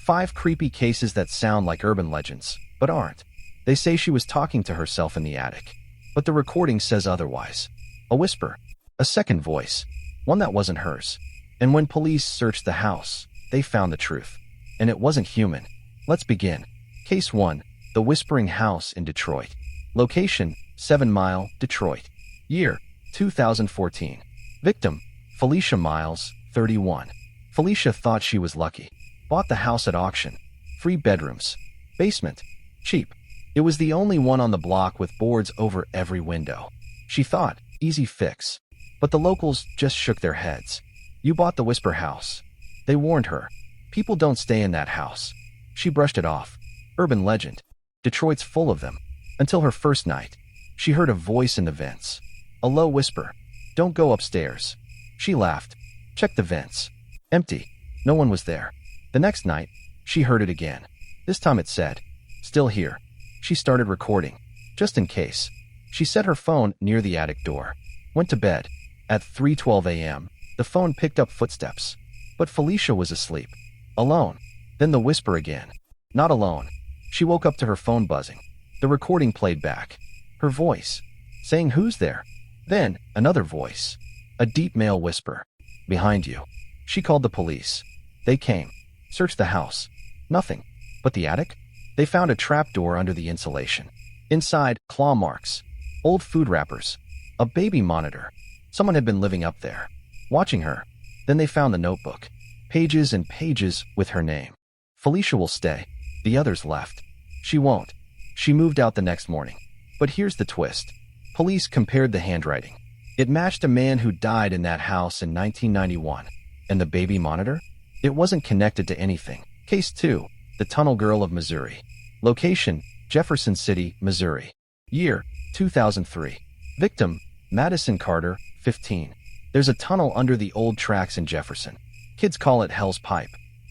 5 creepy cases that sound like urban legends, but aren't. They say she was talking to herself in the attic, but the recording says otherwise. A whisper. A second voice. One that wasn't hers. And when police searched the house, they found the truth. And it wasn't human. Let's begin. Case 1. The Whispering House in Detroit. Location, 7 Mile, Detroit. Year, 2014. Victim, Felicia Miles, 31. Felicia thought she was lucky. Bought the house at auction. 3 bedrooms. Basement. Cheap. It was the only one on the block with boards over every window. She thought, easy fix. But the locals just shook their heads. You bought the Whisper House. They warned her. People don't stay in that house. She brushed it off. Urban legend. Detroit's full of them. Until her first night. She heard a voice in the vents. A low whisper. Don't go upstairs. She laughed. Checked the vents. Empty. No one was there. The next night, she heard it again. This time it said, still here. She started recording. Just in case. She set her phone near the attic door. Went to bed. At 3:12 a.m., the phone picked up footsteps. But Felicia was asleep. Alone. Then the whisper again. Not alone. She woke up to her phone buzzing. The recording played back. Her voice. Saying who's there? Then, another voice. A deep male whisper. Behind you. She called the police. They came. Searched the house. Nothing. But the attic? They found a trapdoor under the insulation. Inside, claw marks. Old food wrappers. A baby monitor. Someone had been living up there. Watching her. Then they found the notebook. Pages and pages with her name. Felicia will stay. The others left. She won't. She moved out the next morning. But here's the twist. Police compared the handwriting. It matched a man who died in that house in 1991. And the baby monitor? It wasn't connected to anything. Case 2. The Tunnel Girl of Missouri. Location, Jefferson City, Missouri. Year, 2003. Victim, Madison Carter, 15. There's a tunnel under the old tracks in Jefferson. Kids call it Hell's Pipe.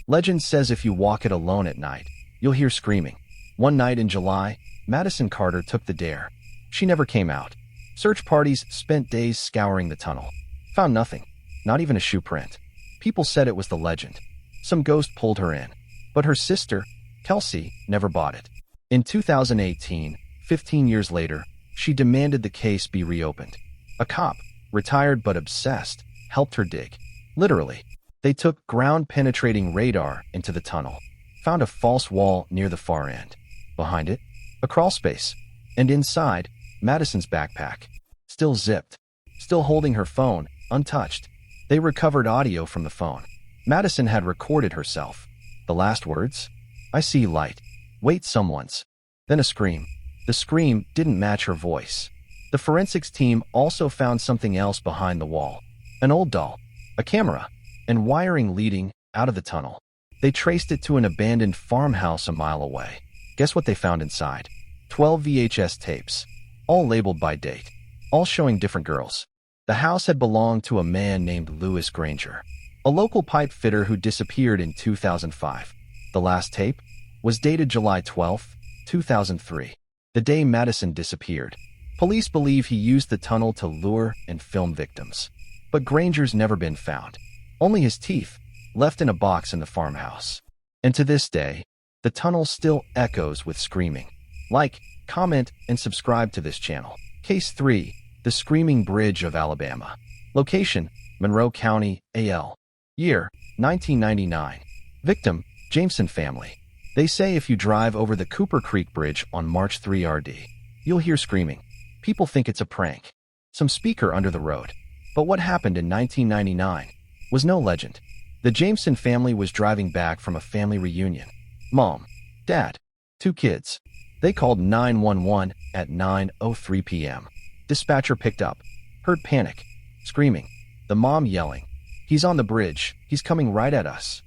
Legend says if you walk it alone at night, you'll hear screaming. One night in July, Madison Carter took the dare. She never came out. Search parties spent days scouring the tunnel. Found nothing. Not even a shoe print. People said it was the legend. Some ghost pulled her in. But her sister, Kelsey, never bought it. In 2018, 15 years later, she demanded the case be reopened. A cop, retired but obsessed, helped her dig. Literally. They took ground-penetrating radar into the tunnel. Found a false wall near the far end. Behind it, a crawl space. And inside, Madison's backpack. Still zipped. Still holding her phone, untouched. They recovered audio from the phone. Madison had recorded herself. The last words? I see light. Wait, someone's. Then a scream. The scream didn't match her voice. The forensics team also found something else behind the wall. An old doll. A camera. And wiring leading out of the tunnel. They traced it to an abandoned farmhouse a mile away. Guess what they found inside? 12 VHS tapes. All labeled by date. All showing different girls. The house had belonged to a man named Lewis Granger, a local pipe fitter who disappeared in 2005. The last tape was dated July 12, 2003, the day Madison disappeared. Police believe he used the tunnel to lure and film victims. But Granger's never been found. Only his teeth, left in a box in the farmhouse. And to this day, the tunnel still echoes with screaming. Like, comment, and subscribe to this channel. Case 3. The Screaming Bridge of Alabama. Location, Monroe County, AL. Year, 1999. Victim, Jameson family. They say if you drive over the Cooper Creek Bridge on March 3 RD, you'll hear screaming. People think it's a prank. Some speaker under the road. But what happened in 1999 was no legend. The Jameson family was driving back from a family reunion. Mom, Dad, 2 kids. They called 911 at 9:03 p.m. Dispatcher picked up. Heard panic. Screaming. The mom yelling. He's on the bridge. He's coming right at us.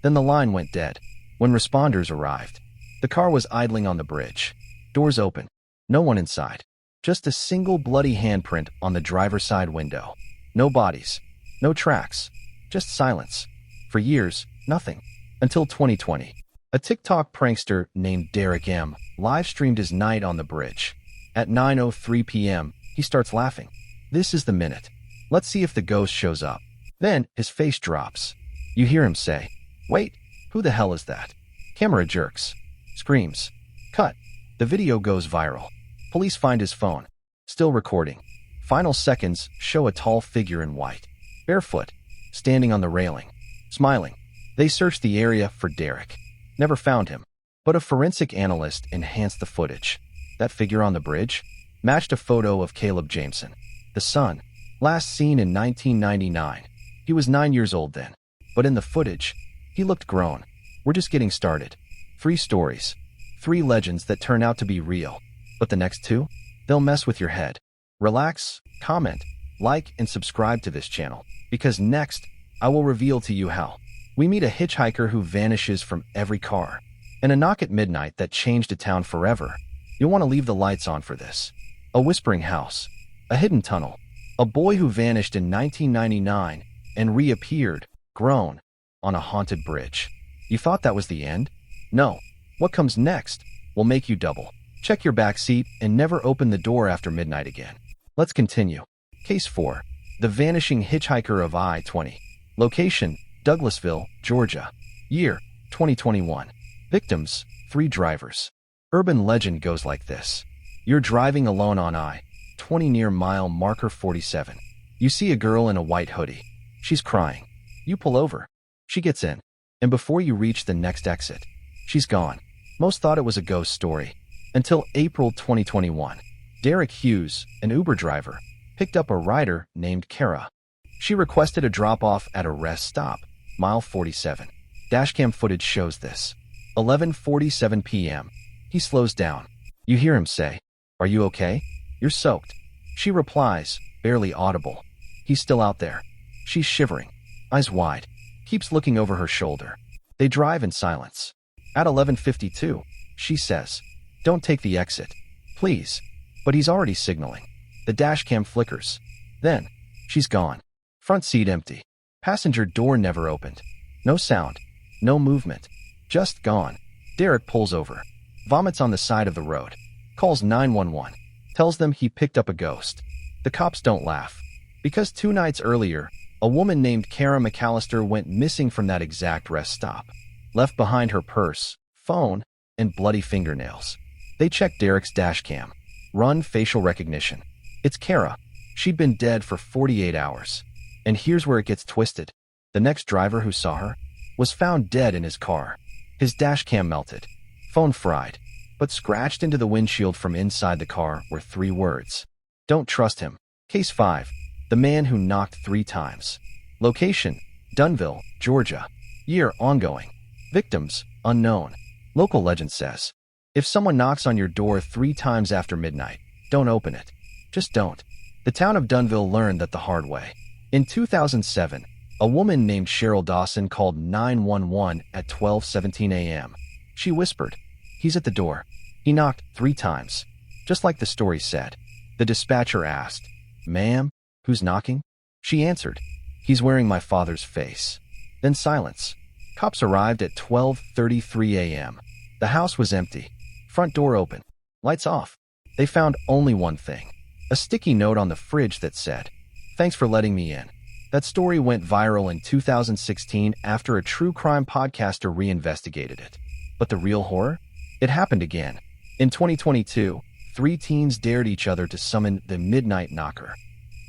Then the line went dead. When responders arrived, the car was idling on the bridge. Doors open. No one inside. Just a single bloody handprint on the driver's side window. No bodies. No tracks. Just silence. For years, nothing. Until 2020. A TikTok prankster named Derek M. live-streamed his night on the bridge. At 9:03 p.m., he starts laughing. This is the minute. Let's see if the ghost shows up. Then, his face drops. You hear him say, "Wait, who the hell is that?" Camera jerks. Screams. Cut. The video goes viral. Police find his phone. Still recording. Final seconds show a tall figure in white. Barefoot. Standing on the railing. Smiling. They searched the area for Derek. Never found him. But a forensic analyst enhanced the footage. That figure on the bridge matched a photo of Caleb Jameson, the son, last seen in 1999. He was 9 years old then. But in the footage, he looked grown. We're just getting started. 3 stories. 3 legends that turn out to be real. But the next 2? They'll mess with your head. Relax, comment, like, and subscribe to this channel, because next, I will reveal to you how we meet a hitchhiker who vanishes from every car, and a knock at midnight that changed a town forever. You'll want to leave the lights on for this. A whispering house, a hidden tunnel, a boy who vanished in 1999 and reappeared, grown, on a haunted bridge. You thought that was the end? No. What comes next will make you double. Check your back seat and never open the door after midnight again. Let's continue. Case 4. The Vanishing Hitchhiker of I-20. Location, Douglasville, Georgia. Year, 2021. Victims, 3 drivers. Urban legend goes like this. You're driving alone on I-20 near mile marker 47. You see a girl in a white hoodie. She's crying. You pull over. She gets in. And before you reach the next exit, she's gone. Most thought it was a ghost story. Until April 2021. Derek Hughes, an Uber driver, picked up a rider named Kara. She requested a drop-off at a rest stop, mile 47. Dashcam footage shows this. 11:47 p.m. He slows down. You hear him say, "Are you okay? You're soaked." She replies, barely audible, "He's still out there." She's shivering, eyes wide, keeps looking over her shoulder. They drive in silence. At 11:52, she says, "Don't take the exit, please." But he's already signaling. The dashcam flickers. Then, she's gone. Front seat empty. Passenger door never opened. No sound. No movement. Just gone. Derek pulls over. Vomits on the side of the road. Calls 911. Tells them he picked up a ghost. The cops don't laugh. Because 2 nights earlier, a woman named Kara McAllister went missing from that exact rest stop. Left behind her purse, phone, and bloody fingernails. They check Derek's dashcam. Run facial recognition. It's Kara. She'd been dead for 48 hours. And here's where it gets twisted. The next driver who saw her was found dead in his car. His dashcam melted. Phone fried. But scratched into the windshield from inside the car were 3 words. Don't trust him. Case 5. The Man Who Knocked 3 Times. Location, Dunville, Georgia. Year ongoing. Victims, unknown. Local legend says, if someone knocks on your door 3 times after midnight, don't open it. Just don't. The town of Dunville learned that the hard way. In 2007, a woman named Cheryl Dawson called 911 at 12:17 a.m. She whispered, "He's at the door." He knocked 3 times. Just like the story said. The dispatcher asked, "Ma'am, who's knocking?" She answered, "He's wearing my father's face." Then silence. Cops arrived at 12:33 a.m. The house was empty. Front door open. Lights off. They found only one thing. A sticky note on the fridge that said, "Thanks for letting me in." That story went viral in 2016 after a true crime podcaster reinvestigated it. But the real horror? It happened again. In 2022, 3 teens dared each other to summon the Midnight Knocker.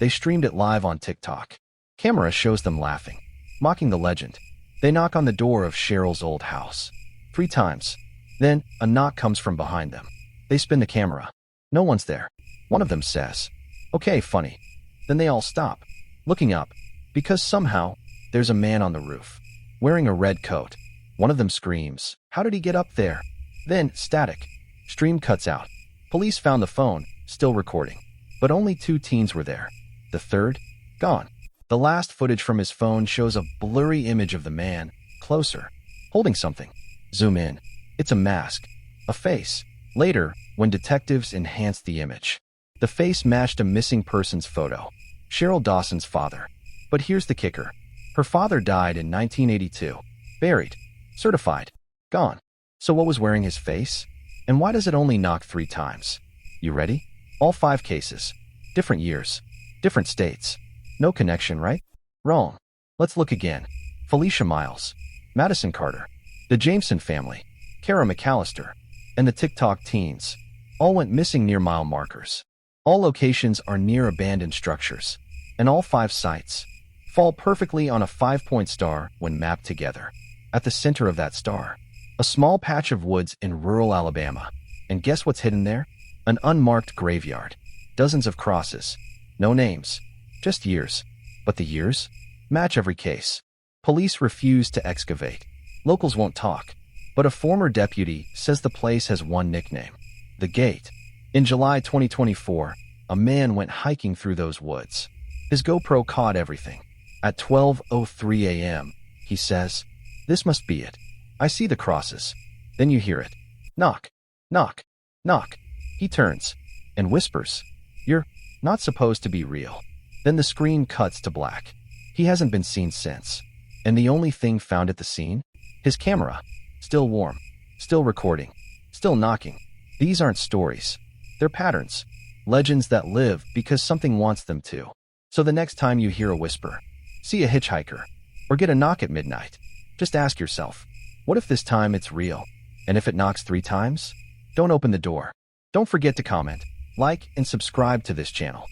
They streamed it live on TikTok. Camera shows them laughing, mocking the legend. They knock on the door of Cheryl's old house. 3 times. Then, a knock comes from behind them. They spin the camera. No one's there. One of them says, "Okay, funny." Then they all stop, looking up, because somehow, there's a man on the roof, wearing a red coat. One of them screams, "How did he get up there?" Then, static. Stream cuts out. Police found the phone, still recording. But only 2 teens were there. The third? Gone. The last footage from his phone shows a blurry image of the man, closer, holding something. Zoom in. It's a mask. A face. Later, when detectives enhanced the image, the face matched a missing person's photo. Cheryl Dawson's father. But here's the kicker. Her father died in 1982. Buried. Certified. Gone. So what was wearing his face? And why does it only knock 3 times? You ready? All 5 cases. Different years. Different states. No connection, right? Wrong. Let's look again. Felicia Miles. Madison Carter. The Jameson family. Kara McAllister, and the TikTok teens all went missing near mile markers. All locations are near abandoned structures, and all 5 sites fall perfectly on a 5-point star when mapped together. At the center of that star, a small patch of woods in rural Alabama. And guess what's hidden there? An unmarked graveyard. Dozens of crosses. No names. Just years. But the years match every case. Police refuse to excavate. Locals won't talk. But a former deputy says the place has one nickname: the Gate. In July 2024, a man went hiking through those woods. His GoPro caught everything. At 12:03 a.m., he says, "This must be it. I see the crosses." Then you hear it. Knock, knock, knock. He turns and whispers, "You're not supposed to be real." Then the screen cuts to black. He hasn't been seen since. And the only thing found at the scene? His camera. Still warm. Still recording. Still knocking. These aren't stories. They're patterns. Legends that live because something wants them to. So the next time you hear a whisper, see a hitchhiker, or get a knock at midnight, just ask yourself, what if this time it's real? And if it knocks 3 times? Don't open the door. Don't forget to comment, like, and subscribe to this channel.